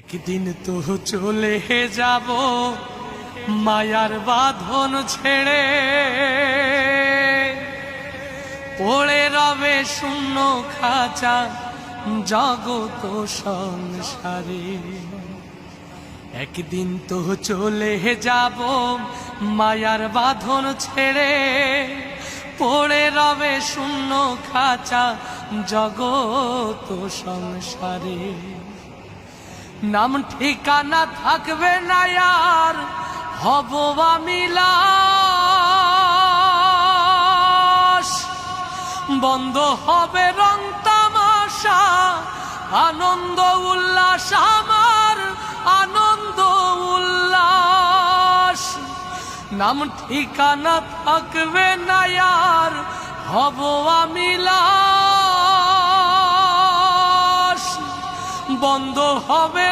একদিন তো চলে যাব মায়ার বাঁধন ছেড়ে, পড়ে রবে শূন্য খাঁচা জগত সংসারে। একদিন তো চলে যাব মায়ার বাঁধন ছেড়ে, পড়ে রবে শূন্য খাঁচা জগত সংসারে। নাম ঠিকানা থাকবে না আর হব আমি লাশ, বন্ধ হবে রং তামাশা আনন্দ উল্লাস আমার আনন্দ উল্লাস। নাম ঠিকানা থাকবে না আর হব আমি লাশ, বন্ধ হবে